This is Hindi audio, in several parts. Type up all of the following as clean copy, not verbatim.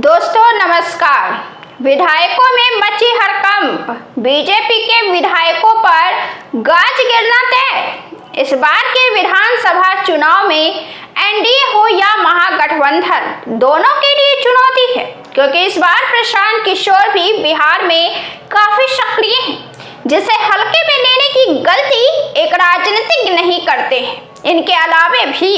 दोस्तों नमस्कार। विधायकों में मची हड़कंप, बीजेपी के विधायकों पर गाज गिरना तय। इस बार के विधानसभा चुनाव में एनडीए हो या महागठबंधन, दोनों के लिए चुनौती है, क्योंकि इस बार प्रशांत किशोर भी बिहार में काफी सक्रिय हैं, जिसे हल्के में लेने की गलती एक राजनीतिज्ञ नहीं करते हैं। इनके अलावे भी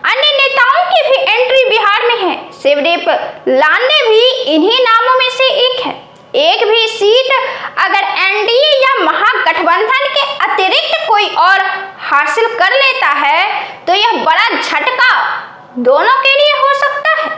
अन्य नेताओं की भी एंट्री बिहार में है। शिवदीप लांडे भी इन्हीं नामों में से एक है। एक भी सीट अगर एनडीए या महागठबंधन के अतिरिक्त कोई और हासिल कर लेता है तो यह बड़ा झटका दोनों के लिए हो सकता है,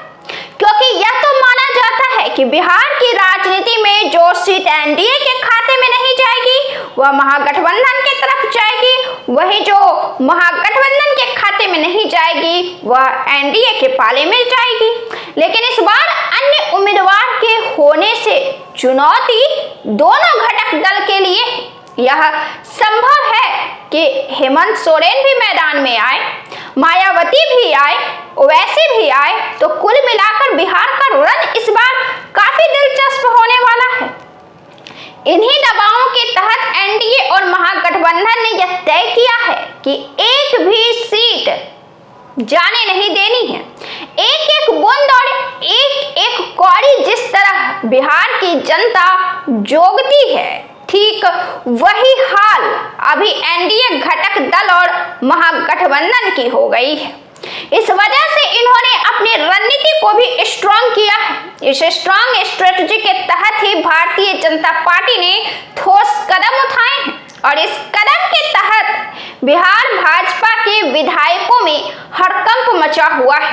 क्योंकि यह तो माना जाता है कि बिहार की राजनीति में जो सीट एनडीए के खाते में नहीं जाएगी वह महागठबंधन की तरफ जाएगी, वही जो महागठबंधन के खाते में नहीं जाएगी वह एनडीए के पाले में जाएगी। लेकिन इस बार अन्य उम्मीदवार के होने से चुनौती दोनों घटक दल के लिए है। यह संभव है कि हेमंत सोरेन भी मैदान में आए, मायावती भी आए, ओवैसी भी आए, तो कुल मिलाकर बिहार का रण इस बार काफी दिलचस्प होने वाला है। इन्हीं दबावों के तहत एनडीए और महागठबंधन ने यह तय किया है कि एक भी सीट जाने नहीं देनी है। एक एक बूंद और एक एक कौड़ी जिस तरह बिहार की जनता जोगती है, ठीक वही हाल अभी एनडीए घटक दल और महागठबंधन की हो गई है। इस वजह से इन्होंने अपनी रणनीति को भी स्ट्रॉन्ग किया है। इस स्ट्रॉन्ग स्ट्रेटजी के तहत ही भारतीय जनता पार्टी ने ठोस कदम उठाए हैं और इस कदम के तहत बिहार भाजपा के विधायकों में हड़कंप मचा हुआ है।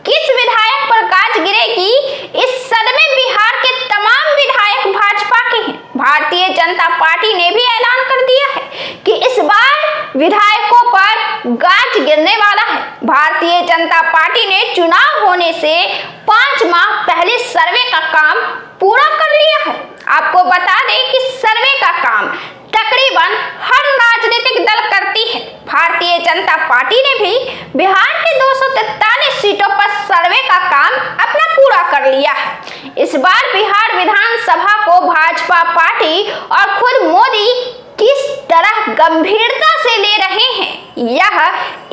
किस विधायक पर गाज गिरेगी, इस सदमे बिहार के तमाम विधायक भाजपा के हैं। भारतीय जनता पार्टी ने भी ऐलान कर दिया है कि इस बार विधायकों पर गाज गिरने वाला है। भारतीय जनता पार्टी ने चुनाव होने से 5 माह पहले सर्वे का काम पूरा कर लिया है। आपको बता दें कि सर्वे का काम तकरीबन हर राजनीतिक दल करती है। भारतीय जनता पार्टी ने भी बिहार के 243 सीटों पर सर्वे का काम अपना पूरा कर लिया है। इस बार बिहार विधानसभा को भाजपा पार्टी और खुद मोदी किस तरह गंभीरता से ले रहे हैं, यह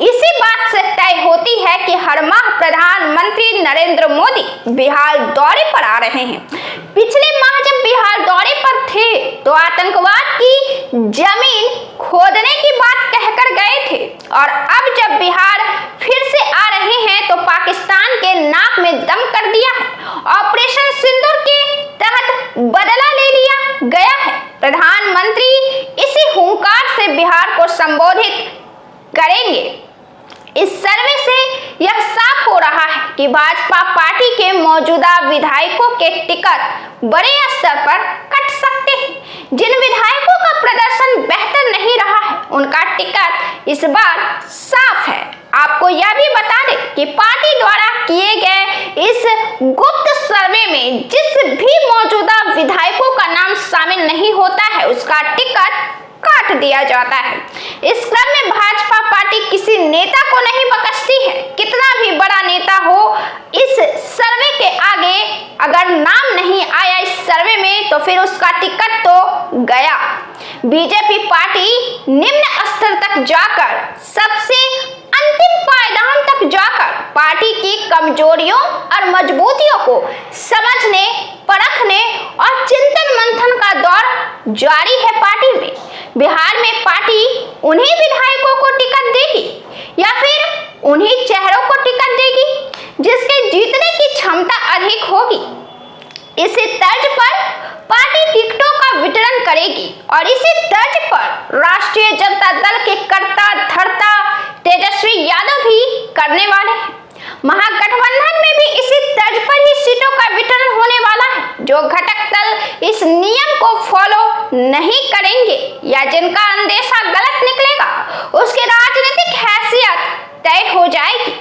इसी बात से तय होती है कि हर माह प्रधानमंत्री नरेंद्र मोदी बिहार दौरे पर आ रहे हैं। पिछले माह जब बिहार दौरे पर थे तो आतंकवाद की जमीन खोदने की बात कहकर गए थे, और अब जब बिहार फिर से आ रहे हैं तो पाकिस्तान के नाक में दम कर दिया है। ऑपरेशन सिंदूर के तहत बदला ले लिया गया है। प्रधानमंत्री इसी हुंकार से बिहार को संबोधित करेंगे। इस सर्वे से यह साफ हो रहा है कि भाजपा पार्टी के मौजूदा विधायकों के टिकट बड़े स्तर पर कट सकते हैं। जिन विधायकों का प्रदर्शन बेहतर नहीं रहा है उनका टिकट इस बार साफ है। आपको यह भी बता दें कि पार्टी द्वारा किए गए इस गुप्त सर्वे में जिस भी मौजूदा विधायकों का नाम शामिल नहीं होता है उसका टिकट काट दिया जाता है। इस क्रम में भाजपा पार्टी किसी नेता को नहीं बख्शती है। कितना भी बड़ा नेता हो, इस सर्वे के आगे अगर नाम नहीं आया इस सर्वे में तो फिर उसका टिकट तो गया। बीजेपी पार्टी निम्न स्तर तक जाकर, सबसे अंतिम पायदान तक जाकर पार्टी की कमजोरियों और मजबूतियों को समझने, परखने और चिंतन मंथन का दौर जारी है पार्टी में। बिहार में पार्टी उन्हीं विधायकों को टिकट देगी या फिर उन्हीं चेहरों को टिकट देगी जिसके जीतने की क्षमता अधिक होगी। इसी तर्ज पर पार्टी टिकटों का वितरण करेगी और इसी तर्ज पर राष्ट्रीय जनता दल के कर्ता धर्ता तेजस्वी यादव भी करने वाले हैं। महागठबंधन में भी इसी तर्ज पर ही सीटों का वितरण होने वाला है। जो घटक दल इस नियम को फॉलो नहीं करेंगे या जिनका अंदेशा गलत निकलेगा उसकी राजनीतिक हैसियत तय हो जाएगी।